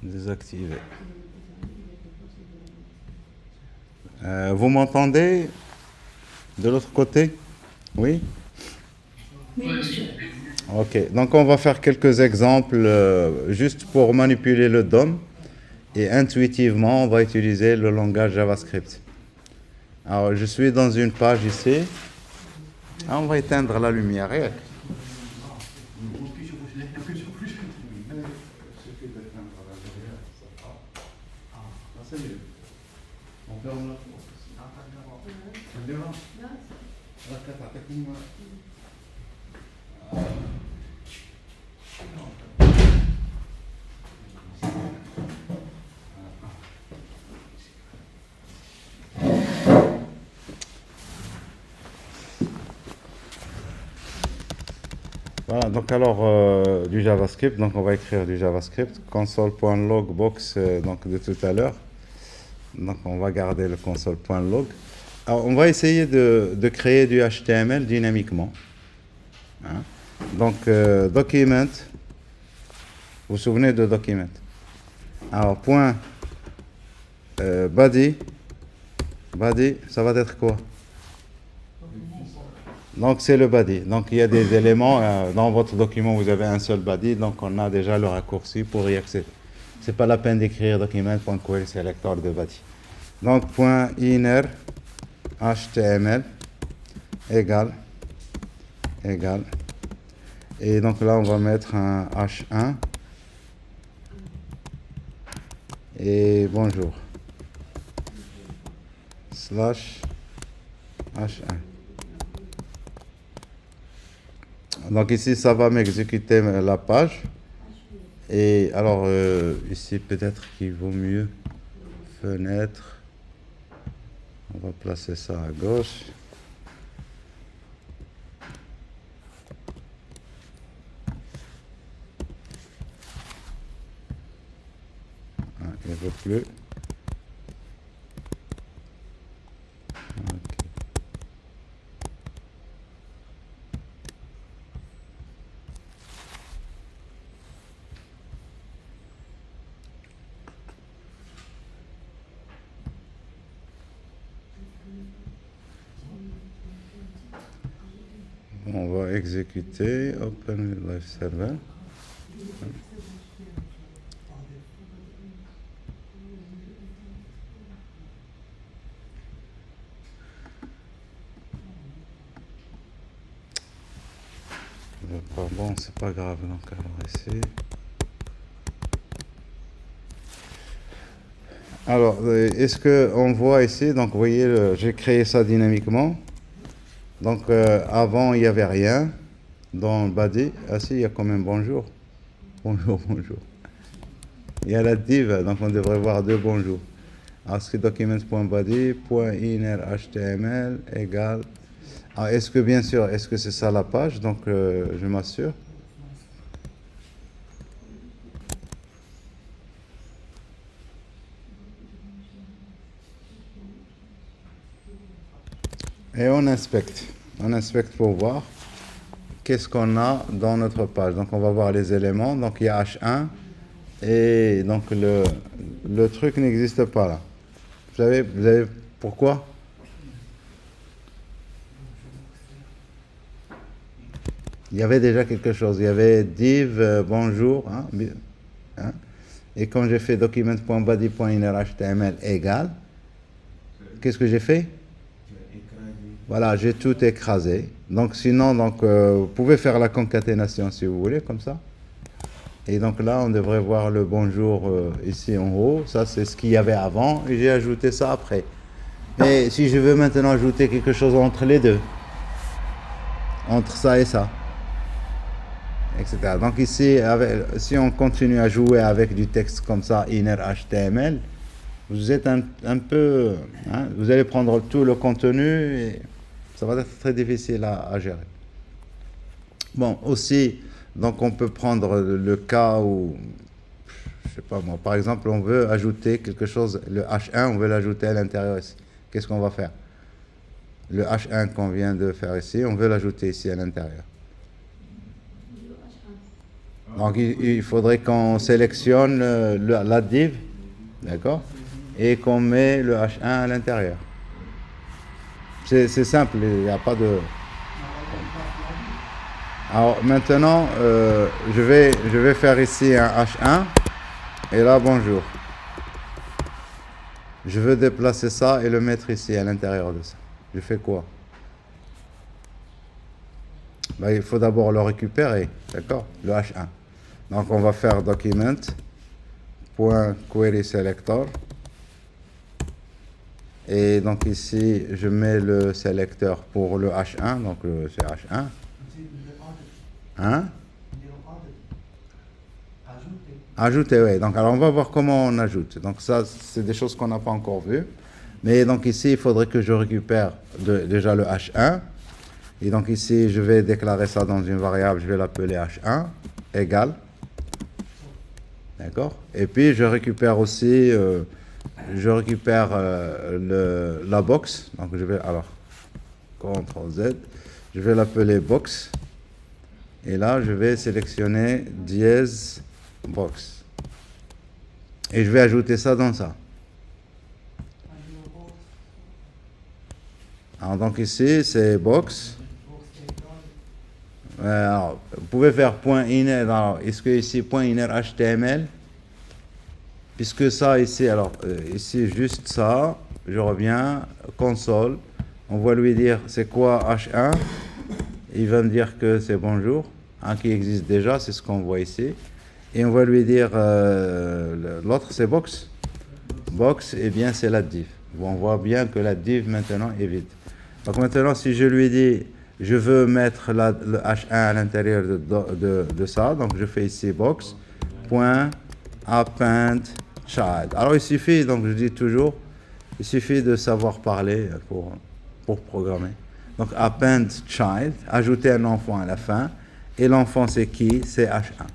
Désactiver. Vous m'entendez de l'autre côté? Oui? Oui, monsieur. Ok, donc on va faire quelques exemples juste pour manipuler le DOM et intuitivement on va utiliser le langage JavaScript. Alors je suis dans une page ici. Ah, on va éteindre la lumière. On ferme la porte. Voilà, donc alors du JavaScript, donc on va écrire du JavaScript, console.logbox donc de tout à l'heure. Donc on va garder le console.log. Alors on va essayer de créer du HTML dynamiquement. Hein. Donc document, vous vous souvenez de document. Alors point body, ça va être quoi? Donc c'est le body. Donc il y a des éléments, dans votre document vous avez un seul body, donc on a déjà le raccourci pour y accéder. C'est pas la peine d'écrire document.query selector de body. Donc point inner HTML égale. Et donc là on va mettre un H1 et bonjour slash H1. Donc ici, ça va m'exécuter la page. Et alors, ici, peut-être qu'il vaut mieux fenêtre. On va placer ça à gauche. Ah, il ne veut plus. Ok. On va exécuter Open Live Server. Bon, c'est pas grave. Donc, alors ici. Alors, est-ce qu'on voit ici, donc vous voyez, j'ai créé ça dynamiquement. Donc, avant, il n'y avait rien. Dans le body, ah si, il y a quand même bonjour. Bonjour. Il y a la div, donc on devrait voir deux bonjours. Alors, c'est documents.body.inner HTML égale. Ah, est-ce que, bien sûr, est-ce que c'est ça la page? Donc, je m'assure. Et on inspecte. On inspecte pour voir qu'est-ce qu'on a dans notre page. Donc, on va voir les éléments. Donc, il y a H1. Et donc, le truc n'existe pas là. Vous savez pourquoi? Il y avait déjà quelque chose. Il y avait div bonjour. Hein. Et quand j'ai fait document.body.innerHTML égale, qu'est-ce que j'ai fait? Voilà, j'ai tout écrasé. Donc sinon, vous pouvez faire la concaténation si vous voulez, comme ça. Et donc là, on devrait voir le bonjour ici en haut. Ça, c'est ce qu'il y avait avant. Et j'ai ajouté ça après. Mais si je veux maintenant ajouter quelque chose entre les deux, entre ça et ça, etc. Donc ici, si on continue à jouer avec du texte comme ça, inner HTML, vous êtes un peu... Hein, vous allez prendre tout le contenu et ça va être très difficile à gérer. Bon, aussi, donc on peut prendre le cas où, je sais pas moi, par exemple, on veut ajouter quelque chose, le H1, on veut l'ajouter à l'intérieur ici. Qu'est-ce qu'on va faire? Le H1 qu'on vient de faire ici, on veut l'ajouter ici à l'intérieur. Donc il faudrait qu'on sélectionne la div, d'accord, et qu'on met le H1 à l'intérieur. C'est simple, il n'y a pas de... Alors maintenant, je vais faire ici un H1, et là, bonjour. Je veux déplacer ça et le mettre ici, à l'intérieur de ça. Je fais quoi? Ben, il faut d'abord le récupérer, d'accord? Le H1. Donc on va faire document.querySelector. Et donc ici, je mets le sélecteur pour le H1, donc c'est H1. Hein? Ajouter, oui. Donc alors on va voir comment on ajoute. Donc ça, c'est des choses qu'on n'a pas encore vues. Mais donc ici, il faudrait que je récupère déjà le H1. Et donc ici, je vais déclarer ça dans une variable, je vais l'appeler H1 égale. D'accord? Et puis je récupère aussi, la box. Donc je vais, alors, CTRL Z, je vais l'appeler box. Et là, je vais sélectionner dièse box. Et je vais ajouter ça dans ça. Alors donc ici, c'est box. Alors, vous pouvez faire .inner. Alors, est-ce que ici, .inner HTML? Puisque ça ici, alors, ici, juste ça, je reviens, console. On va lui dire, c'est quoi H1? Il va me dire que c'est bonjour, qui existe déjà, c'est ce qu'on voit ici. Et on va lui dire, l'autre c'est box. Box, eh bien, c'est la div. On voit bien que la div maintenant est vide. Donc maintenant, si je lui dis, je veux mettre le H1 à l'intérieur de ça, donc je fais ici box.append child. Alors il suffit, donc je dis toujours, il suffit de savoir parler pour programmer. Donc append child, ajouter un enfant à la fin, et l'enfant c'est qui? C'est H1.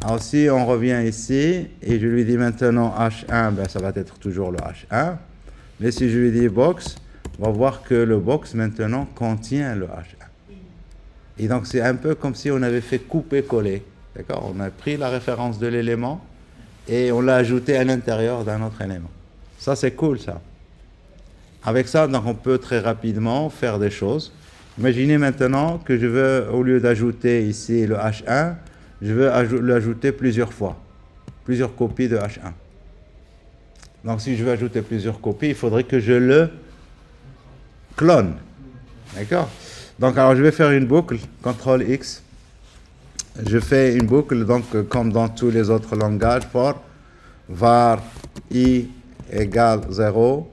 Alors si on revient ici, et je lui dis maintenant H1, ben ça va être toujours le H1, mais si je lui dis box, on va voir que le box maintenant contient le H1. Et donc c'est un peu comme si on avait fait couper-coller. D'accord? On a pris la référence de l'élément et on l'a ajouté à l'intérieur d'un autre élément. Ça c'est cool ça. Avec ça, donc, on peut très rapidement faire des choses. Imaginez maintenant que je veux, au lieu d'ajouter ici le H1, je veux l'ajouter plusieurs fois. Plusieurs copies de H1. Donc si je veux ajouter plusieurs copies, il faudrait que je le clone. D'accord? Donc alors je vais faire une boucle, CTRL X. Je fais une boucle, donc comme dans tous les autres langages, for var I égale 0,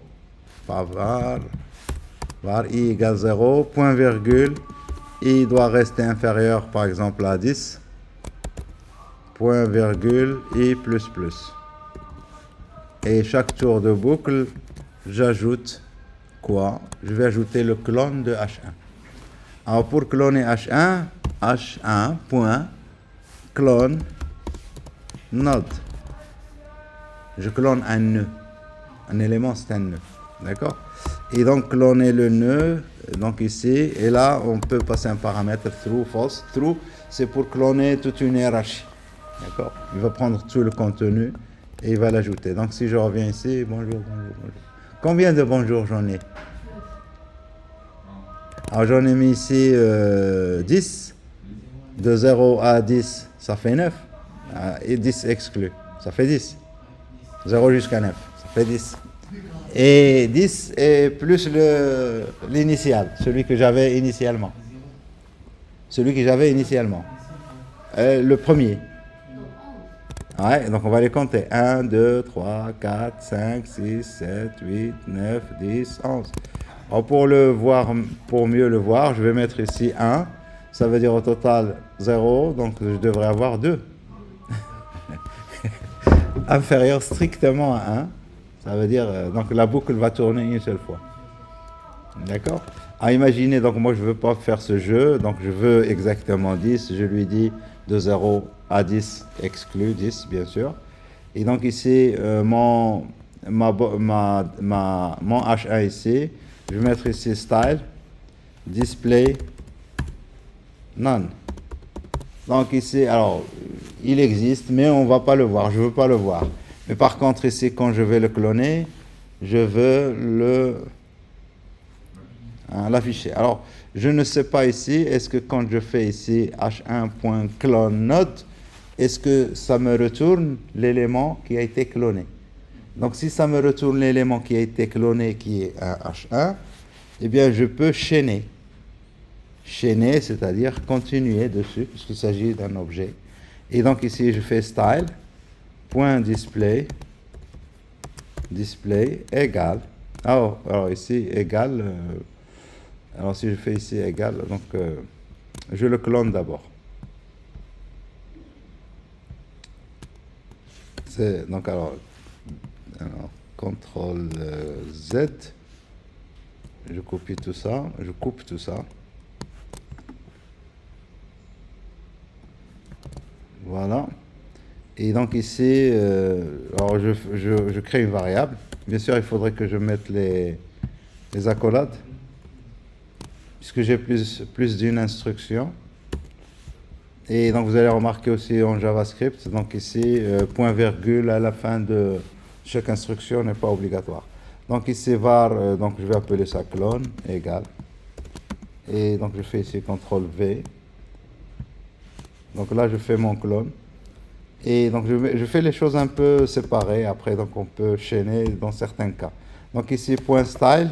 pas var I égale 0, point virgule, I doit rester inférieur par exemple à 10, point virgule, I plus plus. Et chaque tour de boucle, j'ajoute quoi? Je vais ajouter le clone de H1. Alors pour cloner H1, H1.clone node. Je clone un nœud. Un élément, c'est un nœud. D'accord? Et donc cloner le nœud, donc ici, et là, on peut passer un paramètre true, false. True, c'est pour cloner toute une hiérarchie. D'accord? Il va prendre tout le contenu et il va l'ajouter. Donc si je reviens ici, bonjour, bonjour, bonjour. Combien de bonjour j'en ai? Alors j'en ai mis ici 10. De 0 à 10, ça fait 9. Et 10 exclu, ça fait 10. 0 jusqu'à 9, ça fait 10. Et 10 est plus l'initial, celui que j'avais initialement. Celui que j'avais initialement. Le premier. Ouais, donc on va les compter. 1, 2, 3, 4, 5, 6, 7, 8, 9, 10, 11. Alors pour mieux le voir, je vais mettre ici 1. Ça veut dire au total 0, donc je devrais avoir 2. Inférieur strictement à 1. Ça veut dire, donc la boucle va tourner une seule fois. D'accord? À imaginer, donc moi je ne veux pas faire ce jeu, donc je veux exactement 10. Je lui dis de 0 à 10, exclu 10 bien sûr. Et donc ici, mon H1 ici, je vais mettre ici style, display, none. Donc ici, alors, il existe, mais on ne va pas le voir, je ne veux pas le voir. Mais par contre, ici, quand je vais le cloner, je veux l'afficher. Alors, je ne sais pas ici, est-ce que quand je fais ici h1.clone node, est-ce que ça me retourne l'élément qui a été cloné? Donc, si ça me retourne l'élément qui a été cloné, qui est un h1, eh bien, je peux chaîner. Chaîner, c'est-à-dire continuer dessus, puisqu'il s'agit d'un objet. Et donc, ici, je fais style, point display, display égal. Alors ici, égal. Alors, si je fais ici égal, donc, je le clone d'abord. Donc, alors, CTRL Z, je copie tout ça, je coupe tout ça. Voilà. Et donc ici, alors je crée une variable. Bien sûr, il faudrait que je mette les accolades, puisque j'ai plus d'une instruction. Et donc vous allez remarquer aussi en JavaScript, donc ici, point virgule à la fin de chaque instruction n'est pas obligatoire. Donc ici var, donc je vais appeler ça clone, égal. Et donc je fais ici CTRL V. Donc là je fais mon clone. Et donc je fais les choses un peu séparées, après donc on peut chaîner dans certains cas. Donc ici point style,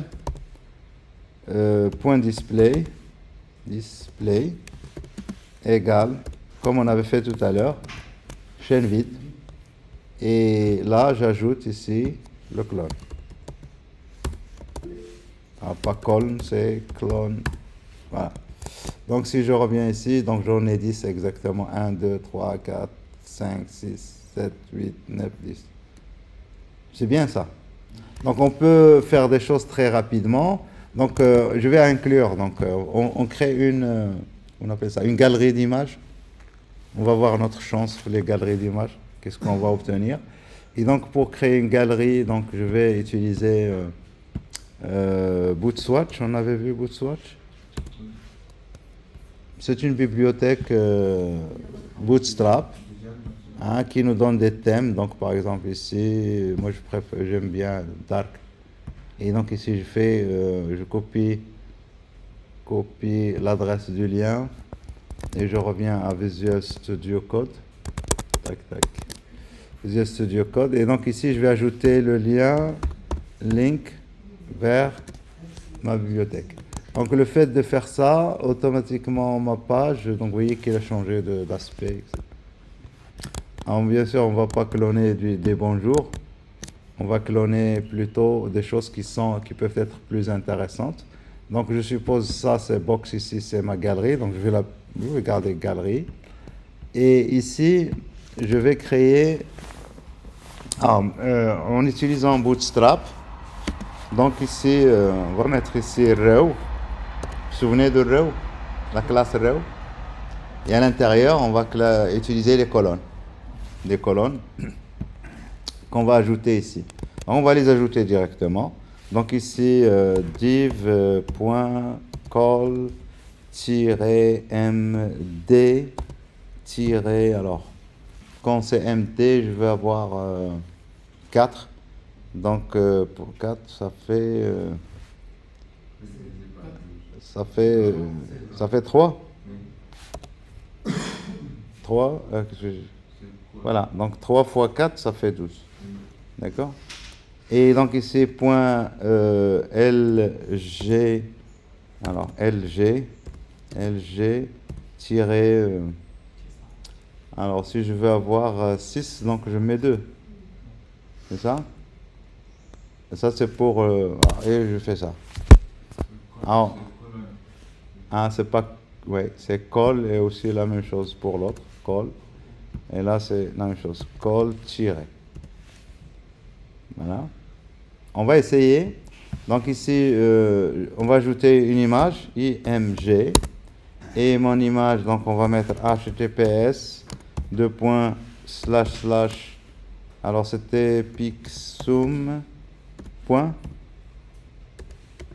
point display, égal, comme on avait fait tout à l'heure, chaîne vide. Et là j'ajoute ici le clone. Alors pas clone, c'est clone. Voilà. Donc si je reviens ici, donc j'en ai 10 exactement. 1, 2, 3, 4, 5, 6, 7, 8, 9, 10. C'est bien ça. Donc on peut faire des choses très rapidement. Donc je vais inclure, donc on crée on appelle ça une galerie d'images. On va voir notre chance pour les galeries d'images, qu'est-ce qu'on va obtenir. Et donc pour créer une galerie, donc je vais utiliser Bootswatch. On avait vu Bootswatch. C'est une bibliothèque Bootstrap qui nous donne des thèmes. Donc par exemple ici, moi j'aime bien Dark. Et donc ici je copie l'adresse du lien et je reviens à Visual Studio Code. Tac tac. Visual Studio Code. Et donc ici je vais ajouter le lien link vers ma bibliothèque. Donc le fait de faire ça, automatiquement ma page, donc vous voyez qu'il a changé d'aspect. Alors bien sûr, on ne va pas cloner des bonjours, on va cloner plutôt des choses qui peuvent être plus intéressantes. Donc je suppose ça, c'est box ici, c'est ma galerie, donc je vais garder galerie. Et ici, je vais créer, en utilisant Bootstrap, donc ici, on va mettre ici row. Vous vous souvenez de row, la classe row? Et à l'intérieur, on va utiliser les colonnes. Des colonnes qu'on va ajouter ici. On va les ajouter directement. Donc ici, div.call-md alors quand c'est md, je vais avoir 4. Donc pour 4, ça fait 3. 3, voilà, donc 3 fois 4, ça fait 12. D'accord? Et donc ici, point LG, alors LG, alors si je veux avoir 6, donc je mets 2. C'est ça? Et ça c'est pour, et je fais ça. Alors, c'est pas, ouais, c'est call et aussi la même chose pour l'autre, call. Et là c'est la même chose, call tiré. Voilà. On va essayer. Donc ici, on va ajouter une image, img. Et mon image, donc on va mettre https, alors c'était pixum,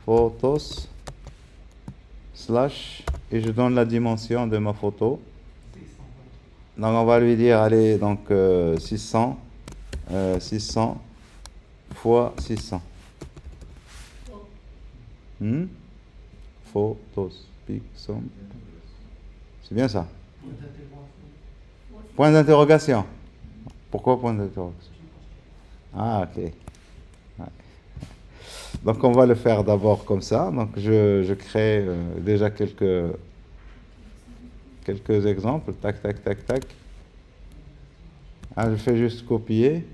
photos, et je donne la dimension de ma photo. Donc on va lui dire, allez, donc 600 fois 600. Photos, pixels. C'est bien ça. Point d'interrogation. Pourquoi point d'interrogation? Ah, ok. Ouais. Donc on va le faire d'abord comme ça. Donc je crée déjà quelques exemples. Tac, tac, tac, tac. Ah, je fais juste copier.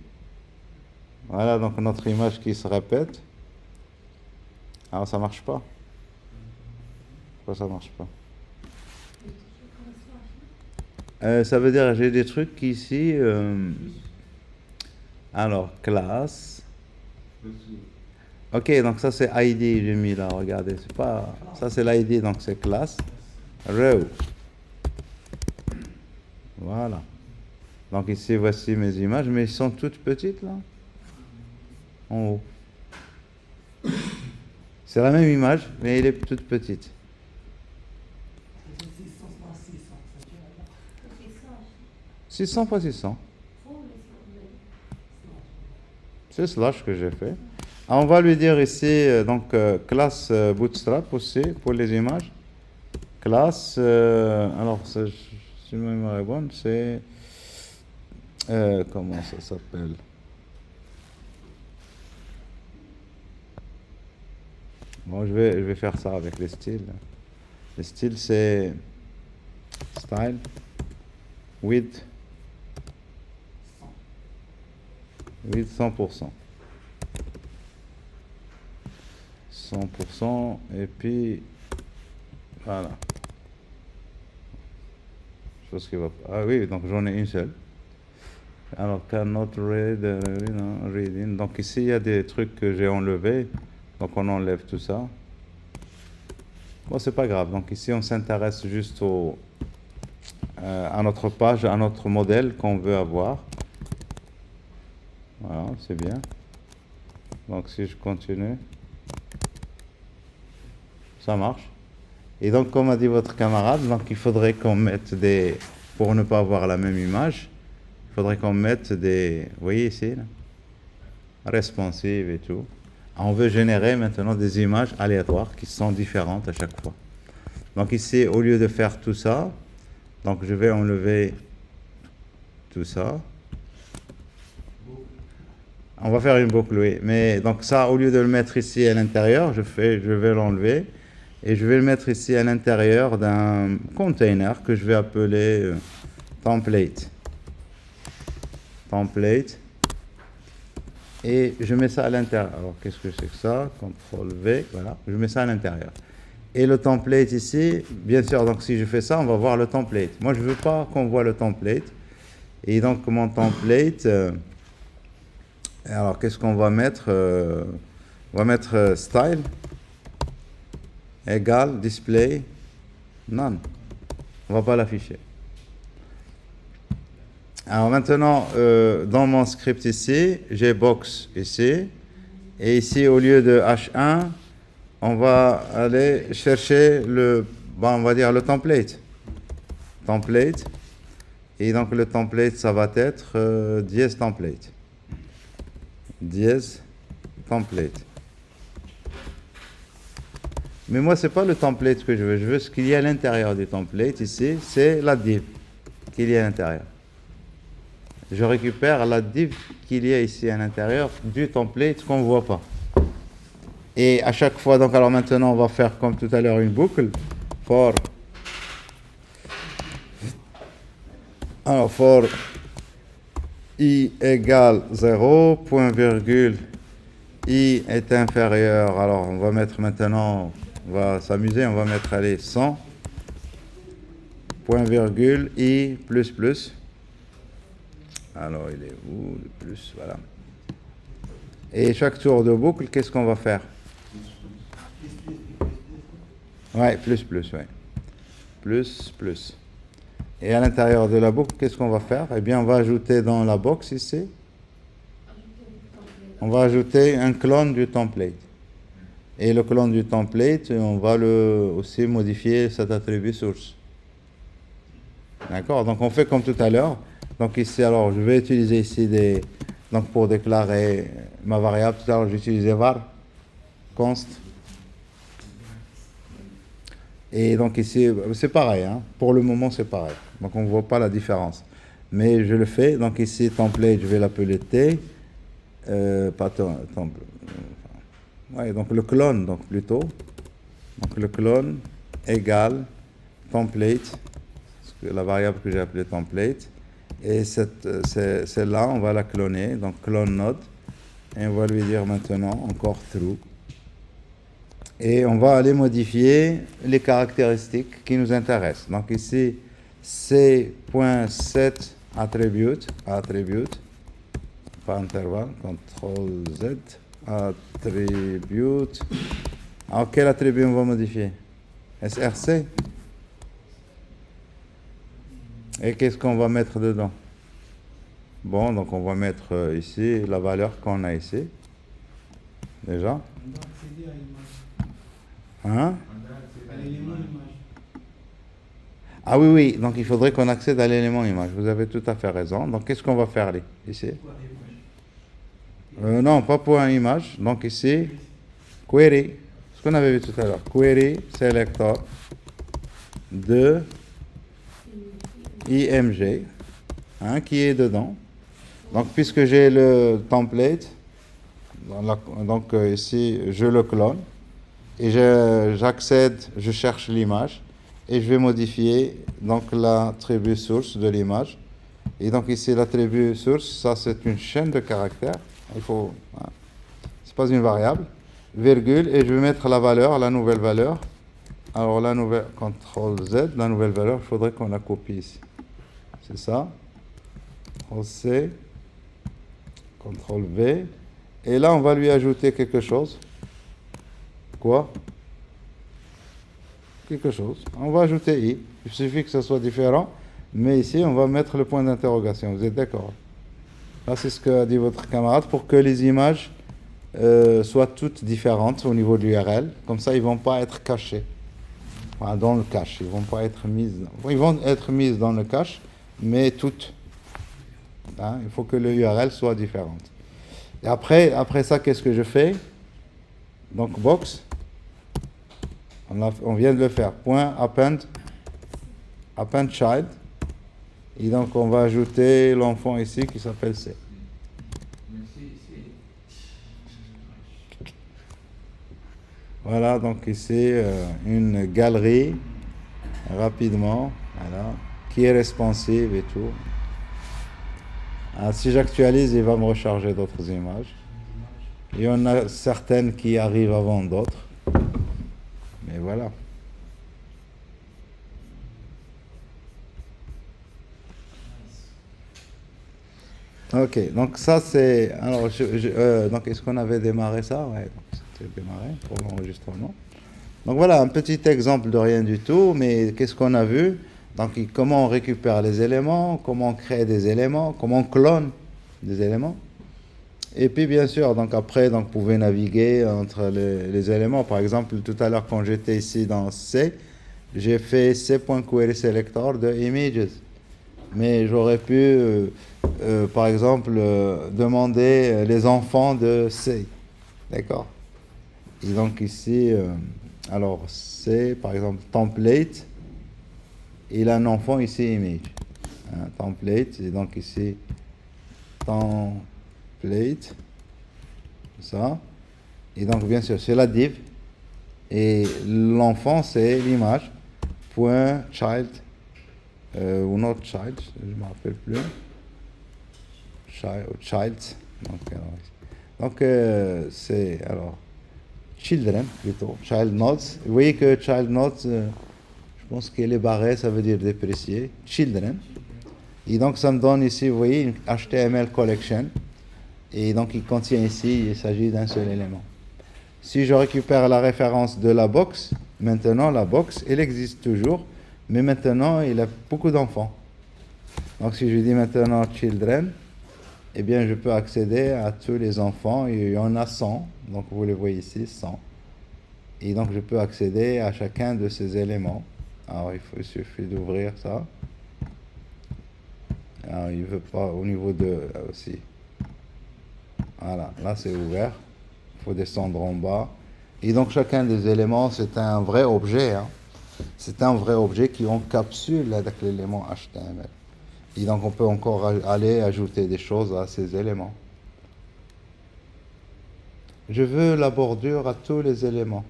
Voilà, donc notre image qui se répète. Alors ça marche pas. Pourquoi ça marche pas? Ça veut dire j'ai des trucs ici. Alors, classe. Ok, donc ça c'est ID, j'ai mis là, regardez, c'est pas. Ça c'est l'ID, donc c'est classe. Row. Voilà. Donc ici, voici mes images, mais elles sont toutes petites là. En haut. C'est la même image, mais elle est toute petite. 600 fois 600. C'est slash que j'ai fait. On va lui dire ici, donc, classe Bootstrap aussi, pour les images. Classe, alors, si ma mémoire est bonne, c'est... comment ça s'appelle? Bon, je vais faire ça avec les styles. Les styles, c'est style, width 100%. 100%, et puis voilà. Chose qui va pas. Ah oui, donc j'en ai une seule. Alors, cannot read, reading. Donc ici, il y a des trucs que j'ai enlevés. Donc on enlève tout ça. Bon, c'est pas grave. Donc ici, on s'intéresse juste à notre page, à notre modèle qu'on veut avoir. Voilà, c'est bien. Donc si je continue, ça marche. Et donc, comme a dit votre camarade, donc il faudrait qu'on mette des... Pour ne pas avoir la même image, il faudrait qu'on mette des... Vous voyez ici, là, responsive et tout. On veut générer maintenant des images aléatoires qui sont différentes à chaque fois. Donc ici, au lieu de faire tout ça, donc je vais enlever tout ça. On va faire une boucle, oui. Mais donc ça, au lieu de le mettre ici à l'intérieur, je vais l'enlever. Et je vais le mettre ici à l'intérieur d'un container que je vais appeler template. Template. Et je mets ça à l'intérieur. Alors, qu'est-ce que c'est que ça? CTRL V, voilà. Je mets ça à l'intérieur. Et le template ici, bien sûr, donc si je fais ça, on va voir le template. Moi, je ne veux pas qu'on voit le template. Et donc, mon template, alors, qu'est-ce qu'on va mettre? On va mettre style égale display none. On ne va pas l'afficher. Alors maintenant, dans mon script ici, j'ai box ici. Et ici, au lieu de H1, on va aller chercher on va dire le template. Template. Et donc le template, ça va être dièse template. Dièse template. Mais moi, ce n'est pas le template que je veux. Je veux ce qu'il y a à l'intérieur du template ici. C'est la div qu'il y a à l'intérieur. Je récupère la div qu'il y a ici à l'intérieur du template qu'on ne voit pas. Et à chaque fois, donc alors maintenant, on va faire comme tout à l'heure une boucle. For i égale 0, point virgule, i est inférieur. Alors, on va mettre maintenant, on va s'amuser, on va mettre, allez, 100, point virgule, i plus plus. Alors, il est où, le plus, voilà. Et chaque tour de boucle, qu'est-ce qu'on va faire? Ouais, plus plus, ouais. Plus plus. Et à l'intérieur de la boucle, qu'est-ce qu'on va faire? Eh bien, on va ajouter dans la box ici, on va ajouter un clone du template. Et le clone du template, on va aussi modifier cet attribut source. D'accord? Donc on fait comme tout à l'heure. Donc ici, alors je vais utiliser ici donc pour déclarer ma variable, tout à l'heure j'ai utilisé var, const. Et donc ici, c'est pareil, hein. Pour le moment c'est pareil. Donc on ne voit pas la différence. Mais je le fais, donc ici template, je vais l'appeler T. Pas template. Ouais, donc le clone, donc plutôt. Donc le clone égale template, la variable que j'ai appelée template. Et celle-là, on va la cloner, donc clone node. Et on va lui dire maintenant encore true. Et on va aller modifier les caractéristiques qui nous intéressent. Donc ici, c.set attribute, pas intervalle, CTRL Z, attribute. Alors quel attribut on va modifier? SRC. Et qu'est-ce qu'on va mettre dedans? Bon, donc on va mettre ici la valeur qu'on a ici. Déjà. Hein? Ah oui, oui, donc il faudrait qu'on accède à l'élément image. Vous avez tout à fait raison. Donc qu'est-ce qu'on va faire ici? Non, pas point image. Donc ici, query, ce qu'on avait vu tout à l'heure. Query selector de IMG, hein, qui est dedans. Donc puisque j'ai le template, donc ici je le clone et j'accède, je cherche l'image et je vais modifier donc l'attribut source de l'image. Et donc ici l'attribut source, ça c'est une chaîne de caractères. Il faut, hein, c'est pas une variable, virgule, et je vais mettre la valeur, la nouvelle valeur. Alors la nouvelle, CTRL Z, la nouvelle valeur, il faudrait qu'on la copie ici. C'est ça. CTRL C, CTRL V. Et là, on va lui ajouter quelque chose. Quoi? Quelque chose. On va ajouter I. Il suffit que ce soit différent. Mais ici, on va mettre le point d'interrogation. Vous êtes d'accord? Là, c'est ce qu'a dit votre camarade. Pour que les images soient toutes différentes au niveau de l'URL. Comme ça, ils ne vont pas être cachés. Enfin, dans le cache. Ils vont pas être mises. Ils vont être mises dans le cache, mais toutes. Hein, il faut que le URL soit différente. Et après ça, qu'est-ce que je fais? Donc box. On vient de le faire. Point append child. Et donc on va ajouter l'enfant ici qui s'appelle C. Voilà, donc ici une galerie rapidement, voilà, qui est responsive et tout. Alors, si j'actualise, il va me recharger d'autres images. Il y en a certaines qui arrivent avant d'autres. Mais voilà. Ok, donc ça c'est... Alors, donc est-ce qu'on avait démarré ça? Ouais, donc c'était démarré pour l'enregistrement. Donc voilà, un petit exemple de rien du tout, mais qu'est-ce qu'on a vu? Donc comment on récupère les éléments, comment on crée des éléments, comment on clone des éléments. Et puis bien sûr, donc après, donc, vous pouvez naviguer entre les éléments. Par exemple, tout à l'heure quand j'étais ici dans C, j'ai fait C.querySelector de images. Mais j'aurais pu, par exemple, demander les enfants de C. D'accord? Et donc ici, alors C, par exemple, template. Il a un enfant ici, image. Hein, template, et donc ici, template. Ça. Et donc, bien sûr, c'est la div. Et l'enfant, c'est l'image. Point child. Ou not child, je ne me rappelle plus. Child. Donc c'est alors children plutôt. Child nodes. Vous voyez que child nodes, je pense qu'elle est barrée, ça veut dire déprécié. Children. Et donc ça me donne ici, vous voyez, une HTML collection. Et donc il contient ici, il s'agit d'un seul élément. Si je récupère la référence de la box, maintenant la box, elle existe toujours. Mais maintenant, il a beaucoup d'enfants. Donc, si je dis maintenant children, eh bien, je peux accéder à tous les enfants. Il y en a 100. Donc, vous les voyez ici, 100. Et donc, je peux accéder à chacun de ces éléments. Alors, il suffit d'ouvrir ça. Alors, il veut pas au niveau de là aussi. Voilà, là c'est ouvert. Il faut descendre en bas. Et donc chacun des éléments, c'est un vrai objet. Hein. C'est un vrai objet qui encapsule avec l'élément HTML. Et donc on peut encore aller ajouter des choses à ces éléments. Je veux la bordure à tous les éléments.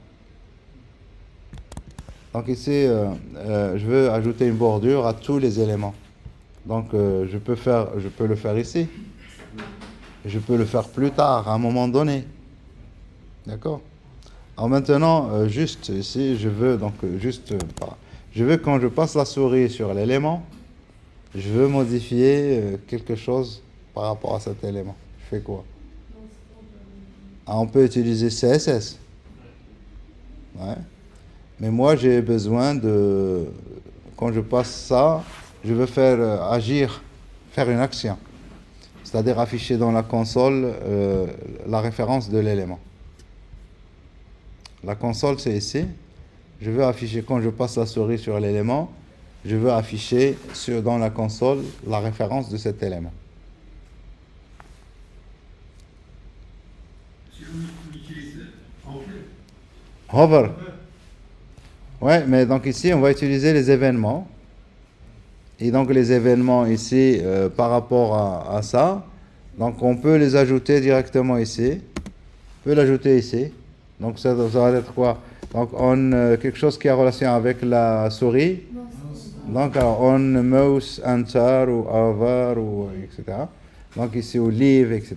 Donc ici, je veux ajouter une bordure à tous les éléments. Donc je peux le faire ici. Je peux le faire plus tard, à un moment donné. D'accord? Alors maintenant, juste ici, je veux je veux quand je passe la souris sur l'élément, je veux modifier quelque chose par rapport à cet élément. Je fais quoi? Ah, on peut utiliser CSS. Ouais. Mais moi, j'ai besoin quand je passe ça, je veux faire faire une action. C'est-à-dire afficher dans la console la référence de l'élément. La console, c'est ici. Je veux afficher, quand je passe la souris sur l'élément, je veux afficher dans la console la référence de cet élément. Si on utilise Hover. Ouais, mais donc ici, on va utiliser les événements. Et donc les événements ici, par rapport à ça, donc on peut les ajouter directement ici. On peut l'ajouter ici. Donc ça va être quoi? Donc quelque chose qui a relation avec la souris. Donc on mouse, enter ou hover ou etc. Donc ici ou leave, etc.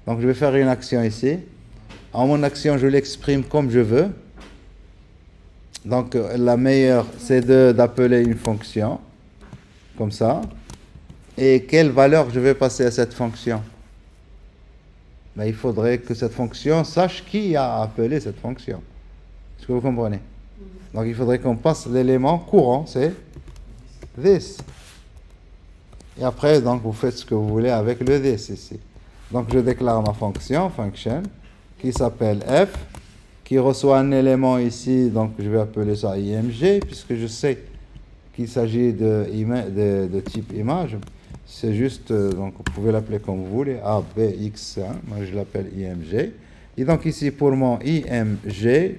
Donc je vais faire une action ici. En mon action, je l'exprime comme je veux. Donc la meilleure, c'est d'appeler une fonction. Comme ça. Et quelle valeur je vais passer à cette fonction? Ben, il faudrait que cette fonction sache qui a appelé cette fonction. Est-ce que vous comprenez? Donc il faudrait qu'on passe l'élément courant, c'est this. Et après, donc, vous faites ce que vous voulez avec le this ici. Donc je déclare ma fonction, function, qui s'appelle f, qui reçoit un élément ici, donc je vais appeler ça img, puisque je sais qu'il s'agit de type image. C'est juste, donc vous pouvez l'appeler comme vous voulez, A, B, X, hein, moi je l'appelle img. Et donc ici pour mon img,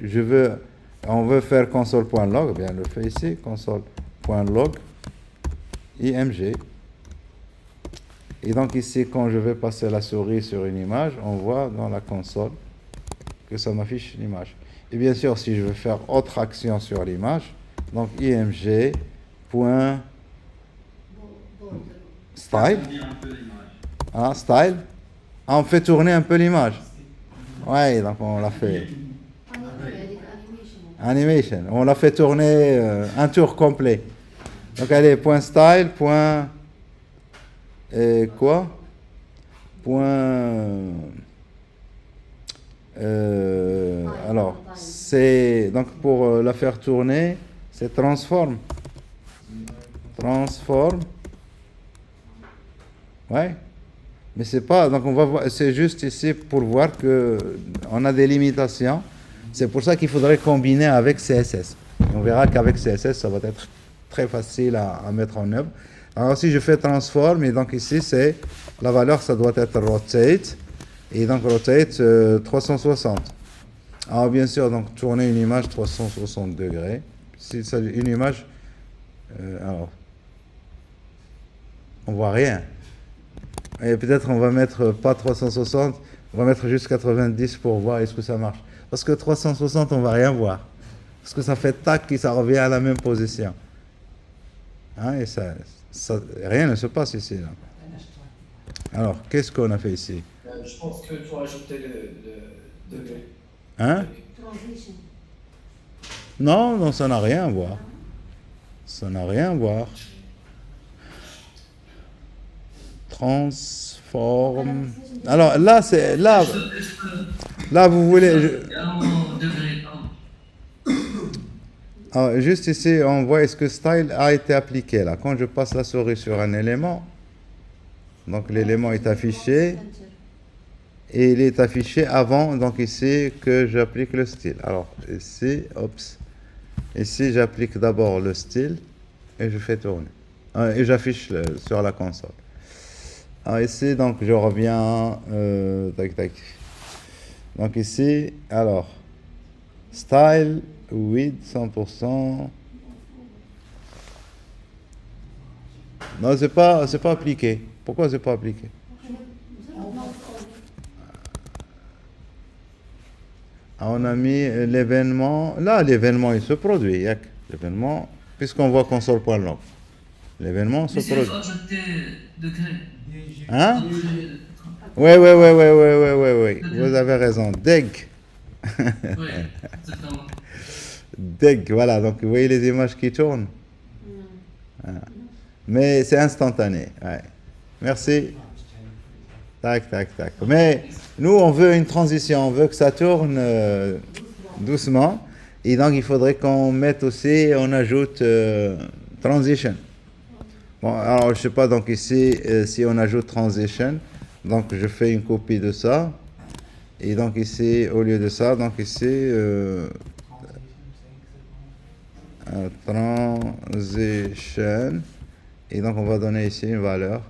on veut faire console.log, bien on le fait ici, console.log, img. Et donc ici, quand je vais passer la souris sur une image, on voit dans la console que ça m'affiche l'image. Et bien sûr, si je veux faire autre action sur l'image, donc img, point style. Ah, style. Ah, on fait tourner un peu l'image. Ouais, donc on l'a fait. Animation. On l'a fait tourner un tour complet. Donc allez, point style, point. Et quoi? Point. Alors, c'est. Donc pour la faire tourner, c'est transform. Transform. Ouais. Mais c'est pas. Donc on va voir. C'est juste ici pour voir que on a des limitations. C'est pour ça qu'il faudrait combiner avec CSS. On verra qu'avec CSS, ça va être très facile à mettre en œuvre. Alors si je fais transform, et donc ici c'est la valeur, ça doit être rotate. Et donc rotate 360. Alors bien sûr, donc tourner une image 360 degrés. Si c'est une image, alors on voit rien. Et peut-être on va mettre pas 360, on va mettre juste 90 pour voir est-ce que ça marche. Parce que 360, on va rien voir. Parce que ça fait tac et ça revient à la même position. Hein, et rien ne se passe ici. Là. Alors, qu'est-ce qu'on a fait ici? Je pense qu'il faut ajouter le degré. Hein? Non, non, ça n'a rien à voir. Ça n'a rien à voir. Transform. Alors là, c'est là vous voulez. Alors, juste ici, on voit est-ce que style a été appliqué là. Quand je passe la souris sur un élément, donc l'élément est affiché et il est affiché avant, donc ici que j'applique le style. Alors ici, ici j'applique d'abord le style et je fais tourner et j'affiche sur la console. Alors ici, donc je reviens, tac, tac. Donc ici, alors, style, width, 100%. Non, c'est pas appliqué. Pourquoi c'est pas appliqué? Ah, on a mis l'événement. Là, l'événement, il se produit. L'événement, puisqu'on voit console.log. L'événement se Mais c'est il faut produit. ajouter degré. Hein? Après, Oui, oui, oui, oui, oui, oui, oui, oui. Vous avez raison. Deg. oui, exactement. Deg, voilà. Donc, vous voyez les images qui tournent. Voilà. Mais c'est instantané. Ouais. Merci. Tac, tac, tac. Mais nous, on veut une transition. On veut que ça tourne doucement. Et donc, il faudrait qu'on mette aussi, on ajoute transition. Bon, alors, je sais pas, donc ici, si on ajoute transition, donc je fais une copie de ça. Et donc ici, au lieu de ça, donc ici, transition. Et donc, on va donner ici une valeur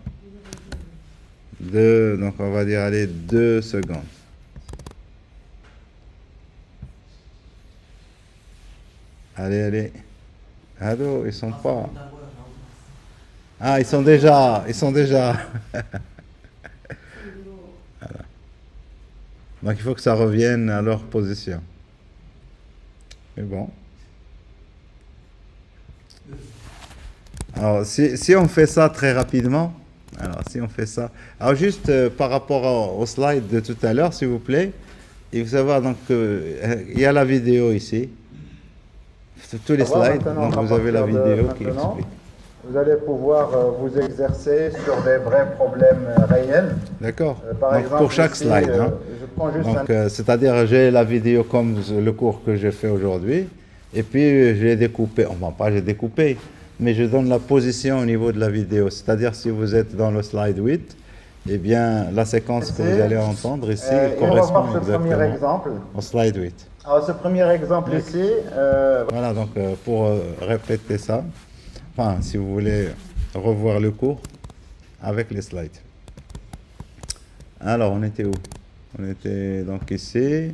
de, donc on va dire, allez, 2 secondes. Allez, allez. Allô, ils sont pas. Ah, ils sont déjà. Voilà. Donc il faut que ça revienne à leur position. Mais bon. Alors, si on fait ça très rapidement, alors si on fait ça. Alors juste par rapport au slide de tout à l'heure, s'il vous plaît, il faut savoir donc il y a la vidéo ici. Tous les slides, donc vous avez la vidéo qui explique. Vous allez pouvoir vous exercer sur des vrais problèmes réels. D'accord. Par Donc exemple, pour chaque ici, slide. Hein. je prends juste Donc c'est-à-dire j'ai la vidéo comme le cours que j'ai fait aujourd'hui, et puis j'ai découpé. Enfin pas j'ai découpé, mais je donne la position au niveau de la vidéo. C'est-à-dire si vous êtes dans le slide 8, eh bien la séquence que vous allez entendre ici et on va voir correspond ce premier exactement exemple. au slide 8. Alors ce premier exemple ici, Voilà, donc pour répéter ça, enfin, si vous voulez revoir le cours avec les slides. Alors, on était où? On était donc ici.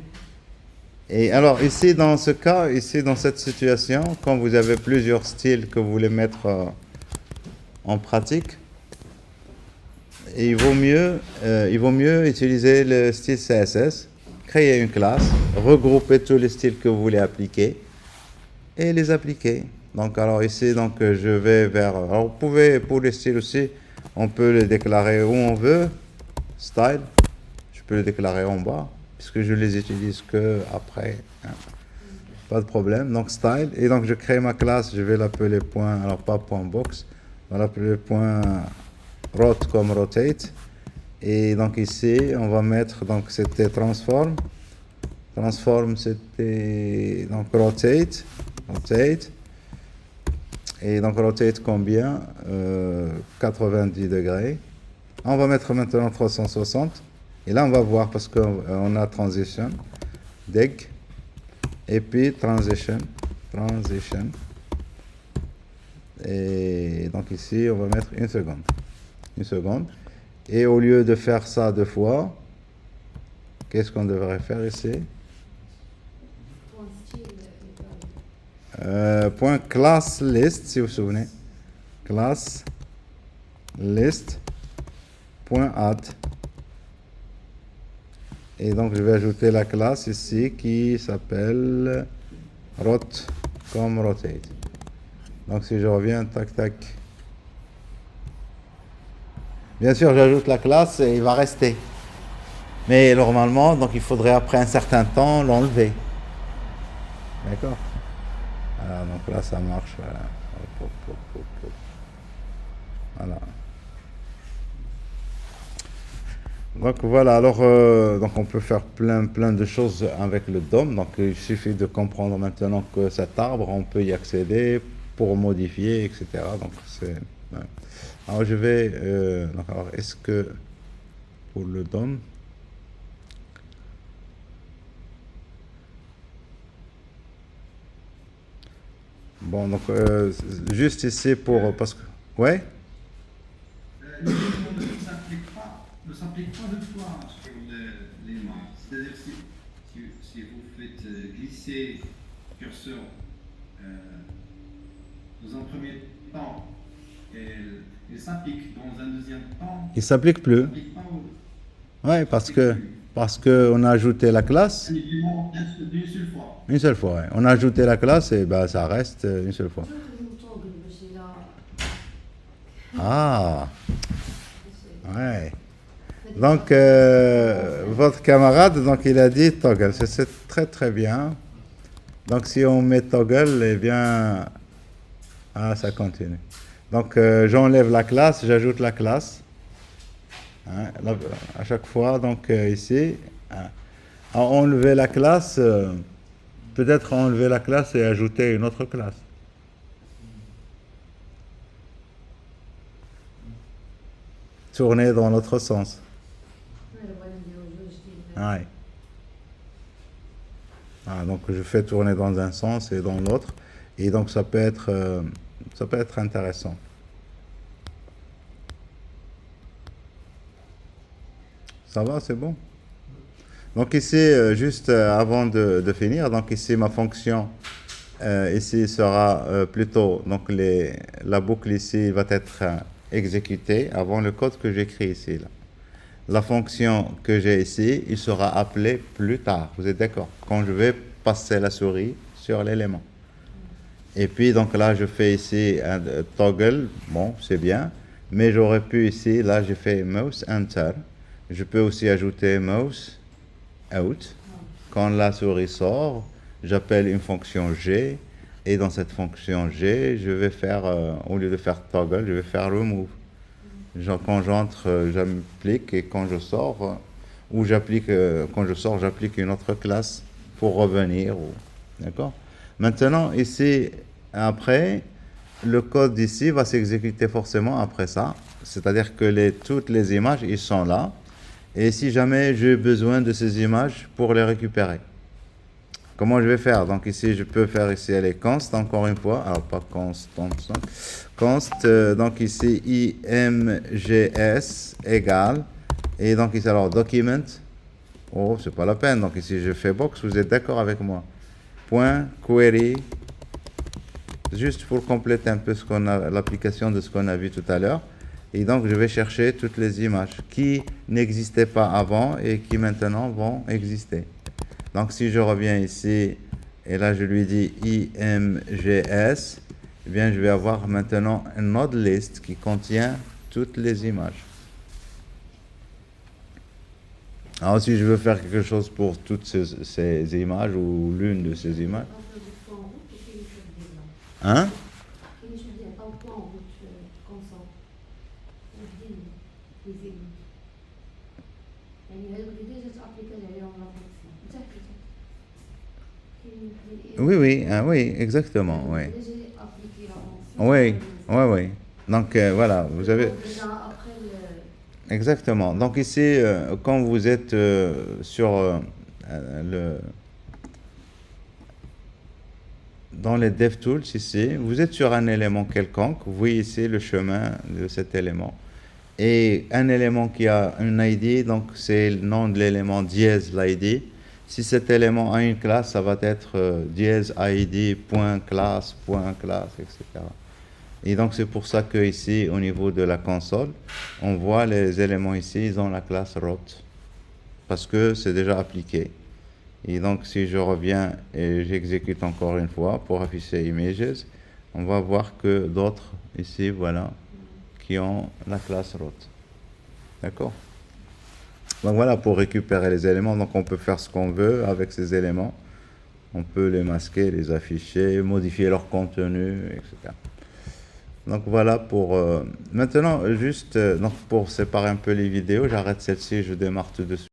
Et alors, ici, dans ce cas, ici, dans cette situation, quand vous avez plusieurs styles que vous voulez mettre en pratique, il vaut mieux utiliser le style CSS, créer une classe, regrouper tous les styles que vous voulez appliquer et les appliquer. Donc, alors ici, donc, je vais vers... Alors, vous pouvez, pour les styles aussi, on peut les déclarer où on veut. Style, je peux les déclarer en bas, puisque je les utilise que après. Hein. Pas de problème. Donc, style. Et donc, je crée ma classe, je vais l'appeler point... Alors, pas point box. On va l'appeler point rot comme rotate. Et donc, ici, on va mettre... Donc, c'était transform. Transform, c'était... Donc, rotate. Rotate. Et donc rotate combien 90 degrés. On va mettre maintenant 360. Et là, on va voir parce qu'on a transition, deg, et puis transition. Et donc ici, on va mettre 1 seconde. 1 seconde. Et au lieu de faire ça 2 fois, qu'est-ce qu'on devrait faire ici? Point class list, si vous vous souvenez. Class list point add. Et donc je vais ajouter la classe ici qui s'appelle rot comme rotate. Donc si je reviens, tac tac. Bien sûr, j'ajoute la classe et il va rester. Mais normalement, donc il faudrait après un certain temps l'enlever. D'accord? Voilà, donc là ça marche, voilà. Hop, hop, hop, hop. Voilà. Donc voilà, alors donc on peut faire plein de choses avec le DOM. Donc il suffit de comprendre maintenant que cet arbre, on peut y accéder pour modifier, etc. Donc c'est... Ouais. Alors je vais... donc alors est-ce que pour le DOM... Bon, donc, juste ici pour... Parce que... Ouais? ne s'applique pas deux fois sur l'élément. C'est-à-dire si vous faites glisser le curseur dans un premier temps, il s'applique dans un deuxième temps. Il s'applique Il plus. s'applique pas au Oui, parce que on a ajouté la classe un élément d'une seule fois. une seule fois. Ouais. On a ajouté la classe et ben, ça reste une seule fois. Ah, ouais. Donc, votre camarade, donc, il a dit toggle. C'est très très bien. Donc, si on met toggle, eh bien, ça continue. Donc, j'enlève la classe, j'ajoute la classe. Hein, à chaque fois, donc ici, hein, enlever la classe, peut-être enlever la classe et ajouter une autre classe. Tourner dans l'autre sens. Ouais. Ah, donc je fais tourner dans un sens et dans l'autre, et donc ça peut être intéressant. Ça va, c'est bon. Donc ici, juste avant de finir, donc ici ma fonction ici sera plutôt, donc la boucle ici va être exécutée avant le code que j'écris ici. Là. La fonction que j'ai ici, il sera appelé plus tard. Vous êtes d'accord? Quand je vais passer la souris sur l'élément. Et puis donc là, je fais ici un toggle. Bon, c'est bien. Mais j'aurais pu ici, là, j'ai fait mouse enter. Je peux aussi ajouter mouse out. Quand la souris sort, j'appelle une fonction G. Et dans cette fonction G, je vais faire, au lieu de faire toggle, je vais faire remove. Genre, quand j'entre, j'applique, et quand je sors, ou j'applique, quand je sors, j'applique une autre classe pour revenir. D'accord? Maintenant, ici, après, le code ici va s'exécuter forcément après ça. C'est-à-dire que toutes les images, ils sont là. Et si jamais j'ai besoin de ces images pour les récupérer, comment je vais faire? Donc ici, je peux faire ici, elle est const, encore une fois. Alors, pas constant, const, donc ici, imgs égale, et donc ici, alors, document, oh, c'est pas la peine, donc ici, je fais box, vous êtes d'accord avec moi? Point, query, juste pour compléter un peu l'application de ce qu'on a vu tout à l'heure. Et donc, je vais chercher toutes les images qui n'existaient pas avant et qui maintenant vont exister. Donc, si je reviens ici, et là, je lui dis imgs, eh bien, je vais avoir maintenant une node list qui contient toutes les images. Alors, si je veux faire quelque chose pour toutes ces images ou l'une de ces images. Hein? Oui, oui, exactement, oui. Oui, oui, oui. Donc, voilà, vous avez... Exactement. Donc ici, quand vous êtes sur dans les DevTools ici, vous êtes sur un élément quelconque, vous voyez ici le chemin de cet élément. Et un élément qui a une ID, donc c'est le nom de l'élément dièse l'ID. Si cet élément a une classe, ça va être dièse ID, classe, etc. Et donc c'est pour ça que ici, au niveau de la console, on voit les éléments ici, ils ont la classe root, parce que c'est déjà appliqué. Et donc si je reviens et j'exécute encore une fois pour afficher images, on va voir que d'autres ici, voilà, qui ont la classe root. D'accord? Donc voilà, pour récupérer les éléments, donc on peut faire ce qu'on veut avec ces éléments. On peut les masquer, les afficher, modifier leur contenu, etc. Donc voilà pour... maintenant, juste donc pour séparer un peu les vidéos, j'arrête celle-ci, je démarre tout de suite.